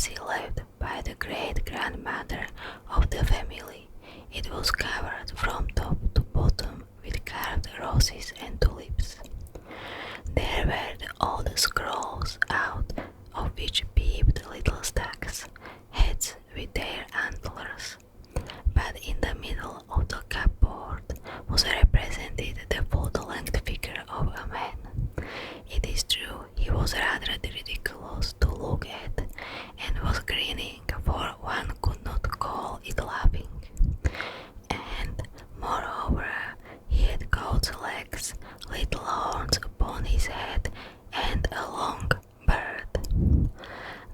Chimney lived by the great-grandmother of the family. It was covered from top to bottom with carved roses and tulips. There were the old scrolls out of which peeped little stacks, heads with their antlers. But in the middle of the cupboard was represented the full-length figure of a man. It is true he was rather ridiculous to look at, and was grinning, for one could not call it laughing. And, moreover, he had goat's legs, little horns upon his head, and a long beard.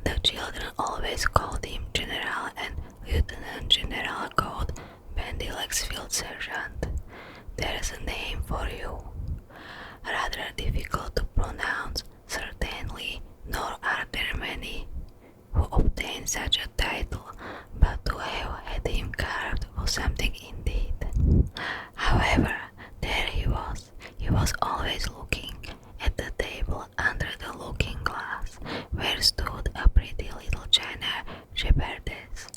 The children always called him General and Lieutenant General Goat Bendilex Field Sergeant. There's a name for you. Rather difficult to pronounce, certainly, nor are there many who obtain such a title, but to have had him carved was something indeed. However, there he was. He was always looking at the table under the looking glass, where stood a pretty little china shepherdess.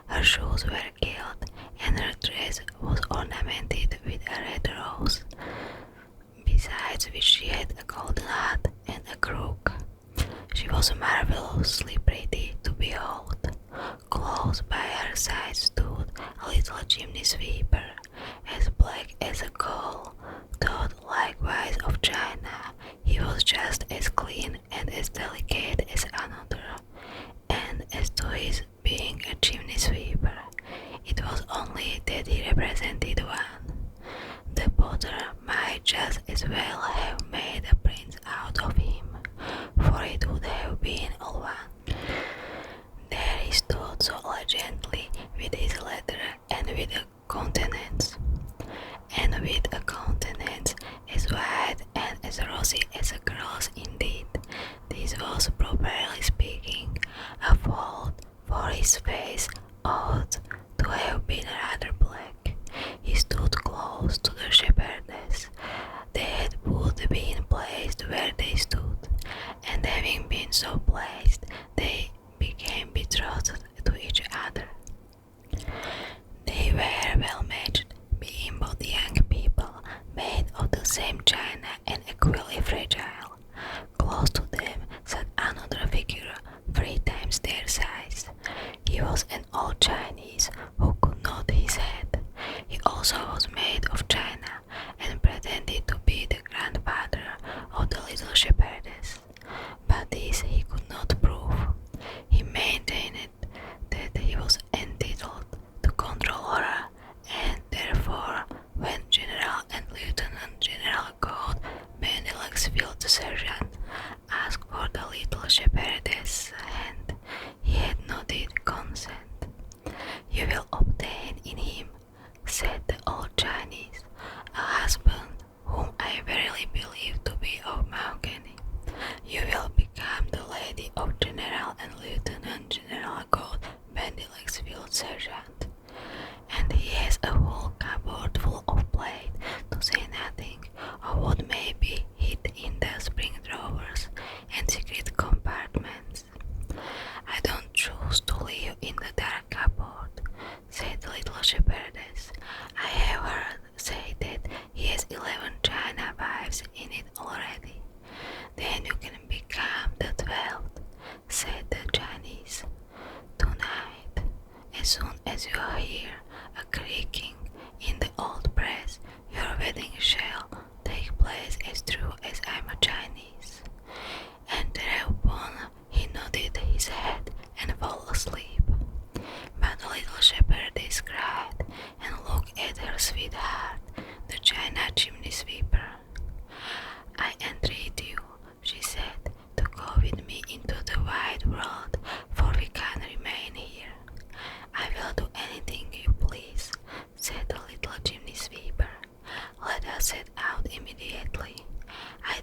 Her shoes were gilt, and her dress was ornamented with a red rose, besides which she had a golden hat and a crook. She was marvelously pretty to behold. Close by her side stood a little chimney sweeper, as black as a coal, thought likewise of china. He was just as clean and as delicate as another, and as to his being a chimney sweeper, it was only that he represented one. The potter might just as well have made a prince out of him, for it would have been all one. There he stood so elegantly with his letter and with a countenance, as white and as rosy as a girl's indeed. This was, properly speaking, a fault, for his face ought to have been rather black. He stood close to the shepherdess. They had both been placed where they stood, and having been so placed, they became betrothed to each other. They were well matched, being both young people, made of the same china and equally fragile. Close to them sat another figure, 3 times their size. He was an old Chinese who could nod his head. He also was made of china, and pretended to be the grandfather of the little shepherdess. But this he could not prove. He maintained that he was entitled to control her, and therefore, when General and Lieutenant General Goat Bendilex Field Sergeant asked for the little shepherdess' hand, he had nodded consent. You will obtain in him, said the old Chinese, a husband whom I verily believe to be of mahogany. You will become the lady of General and Lieutenant General Goat Bendilex Field Sergeant, and he has a whole cupboard full of plate, to say nothing of what may be hid in the spring drawers and secret compartments. I don't choose to live in the dark cupboard, said the little shepherdess. I have heard say that he has 11 china wives in it already. Then you can become the 12th, said the Chinese. Tonight, as soon as you hear a creaking in the old press, your wedding shall take place as true as I'm a Chinese. And thereupon he nodded his head and fell asleep. But the little shepherdess cried and looked at her sweetheart, the china chimney sweeper. I entreat you, she said, to go with me into the wide world, for we can't remain here. I will do anything you please, said the little chimney sweeper. Let us set out immediately. I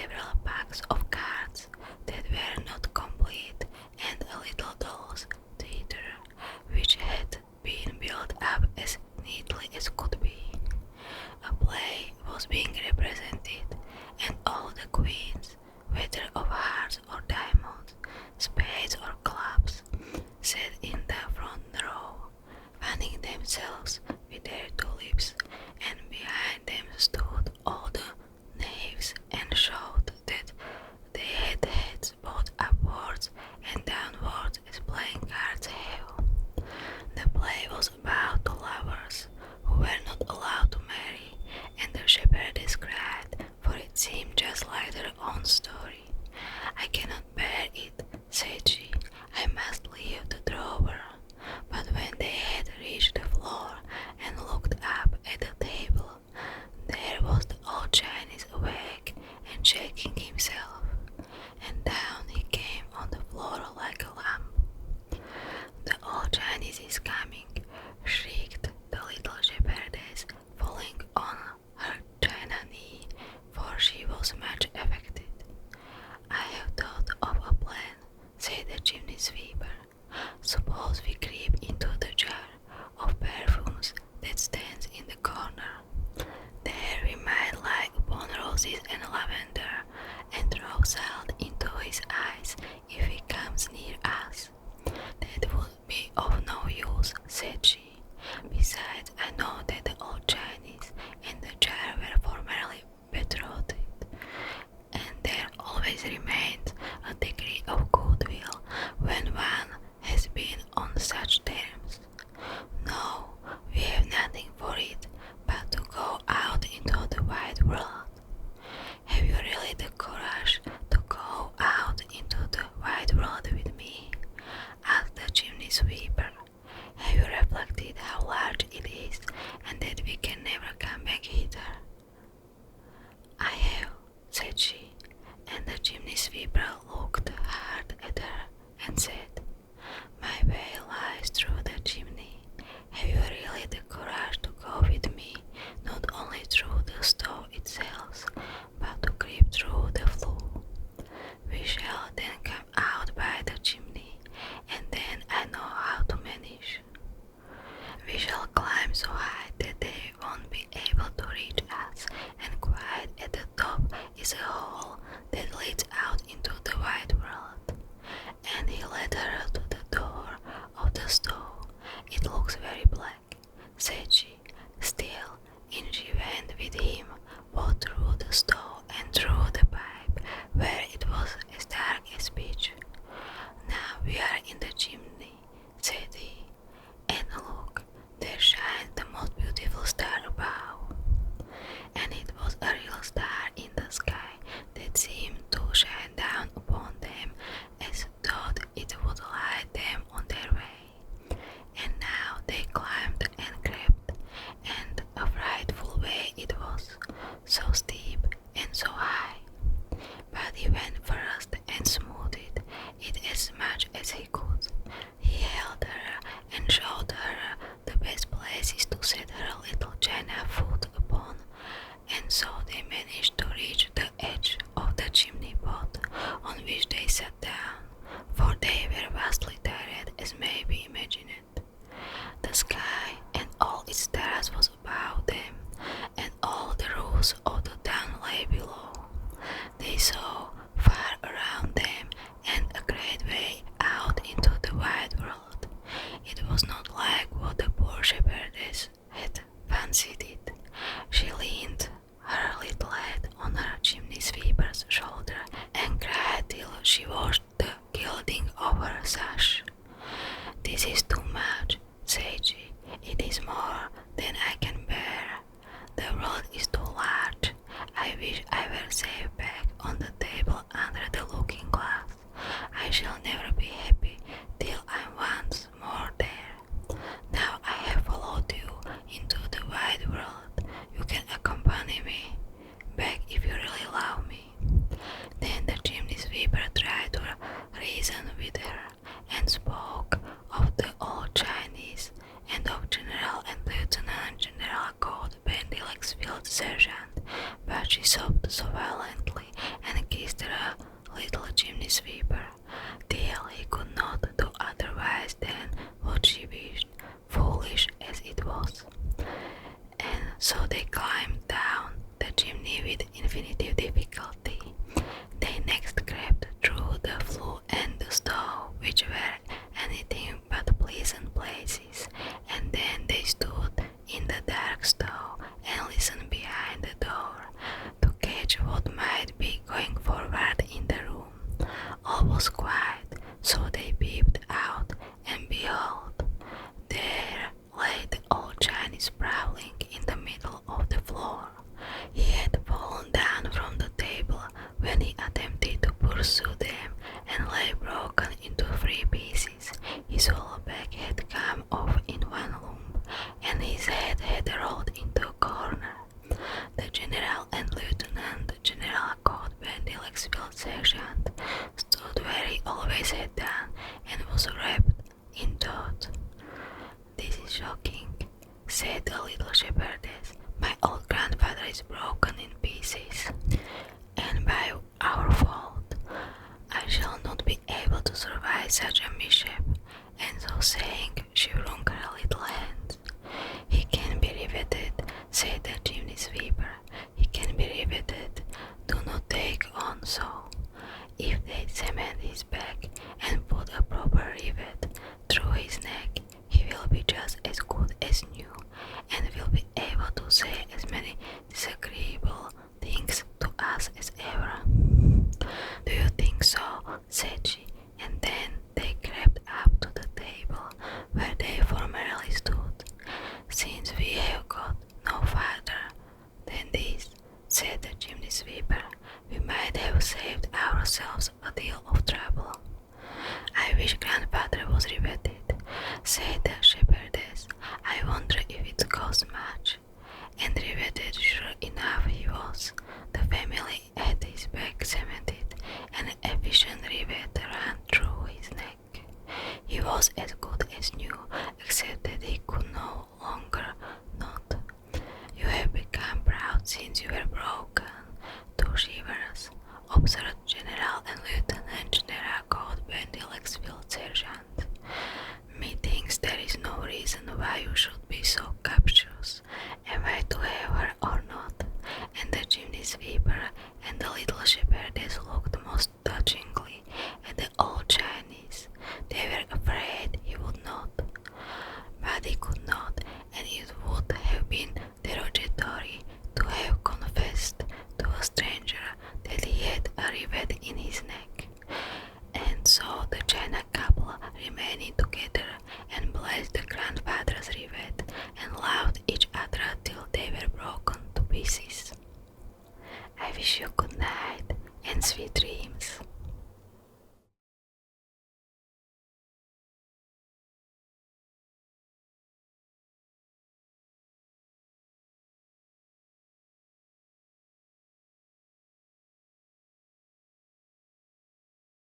several packs of cards that were not complete, and a little doll's theater, which had been built up as neatly as could be. A play was being represented, and all the queens, whether of hearts or diamonds, spades or clubs, sat in the front row, fanning themselves with their tulips, and behind them stood all the knaves and showed that they had heads both upwards and downwards as playing cards have. The play was about the lovers who were not allowed to marry, and the shepherdess cried, for it seemed just like their own story. I cannot bear it, said she. I must leave the drawer. But when they had reached the floor and looked up at the table, there was the old Chinese awake and shaking himself, and down he came on the floor like a lump. The old Chinese is coming, shrieked the little shepherdess, falling on her china knee, for she was much affected. I have thought of a plan, said the chimney sweeper. Suppose we creep into the jar of perfumes that stands in the corner. There we might lie upon roses and lavender, and throw salt into his eyes if he comes near us. That would be of no use, said she. Besides, I know that the old Chinese and the jar were formerly betrothed, and there always remains a degree of goodwill when one has been on such terms. No, we have nothing for it but to go out into the wide world. Have you really the courage to go out into the wide world with me? Asked the chimney sweeper. Have you reflected how large it is, and that we can never come back hither? I have, said she, and the chimney sweeper looked hard at her and said, My way lies through the chimney. Have you really the courage to go with me, not only through the stove itself, but to creep through the flue? We shall then come out by the chimney, and then I know how to manage. We shall climb so high that they won't be able to reach us, and quite at the top is a hole that leads out into the wide world. And he led her to the door of the stove. It looks very black, said she. Still, in she went with him, both through the stove and through the pipe, where it was as dark as pitch. Now we are in the chimney, said he, and look, there shines the most beautiful star above. And it was a real star in the sky that seemed to shine down upon them as though it would light them on their way. And now they climbed and crept, and a frightful way it was, so steep and so high. But he went first and smoothed it as much as he could. He held her and showed her the best places to set her little china foot upon, and so they managed to reach the edge of the chimney pot, on which they sat down, for they were vastly tired, as may be imagined. The sky and all its stars was above them, and all the roofs of the town lay below. They saw far around them and a great way out into the wide world. It was not like what the poor shepherdess had fancied it. She leaned her little head on her chimney sweeper's shoulder and cried till she washed the gilding of her sash. This is too much, said she. It is more than I can bear. The world is too large. I wish I were safe back on the table under the looking glass. I shall never be happy till I'm once more there. Now I have followed you into the wide world. You can accompany me back if you really love me. Then the chimney sweeper tried to reason with her, and spoke of the old Chinese, and of General and Lieutenant General called Bandy Legs Field Sergeant, but she sobbed so violently and sweeper, till he could not do otherwise than what she wished, foolish as it was. And so they climbed down the chimney with infinite difficulty. They next crept through the flue and the stove, which were anything but pleasant places, and then they stood in the dark stove and listened behind the door to catch what might be going forward in the room. All was quiet, so they peeped out, and behold, there lay the old Chinese prowling in the middle of the floor. He had fallen down from the table when he attempted to pursue them and lay broken into 3 pieces. His whole back had come off in one lump, and his head had rolled into a corner. The general and lieutenant general called Bendile's field sergeant stood where he always had done and was wrapped in thought. "This is shocking," said the little shepherdess. "My old grandfather is broken in pieces, and by our fault I shall not be able to survive such a mishap." And so saying, she wrung her little hands. "He can be riveted," said the chimney sweeper. "He can be riveted. Do not take on so. If they cement his back and put a proper rivet through his neck, he will be just as good as new, and will be able to say as many disagreeable things to us as ever." "Do you think so?" said she, and then they crept up to the table where they formerly stood. "Since we have got no farther than this," said the chimney sweeper, "we might have saved ourselves a deal of trouble." "I wish grandfather was riveted," said the shepherdess. "I wonder if it cost much." And riveted sure enough he was. The family had his back cemented, and an efficient rivet ran through his neck. He was as good as new, except that he could no longer not. "You have become proud since you were broken to shivers," observed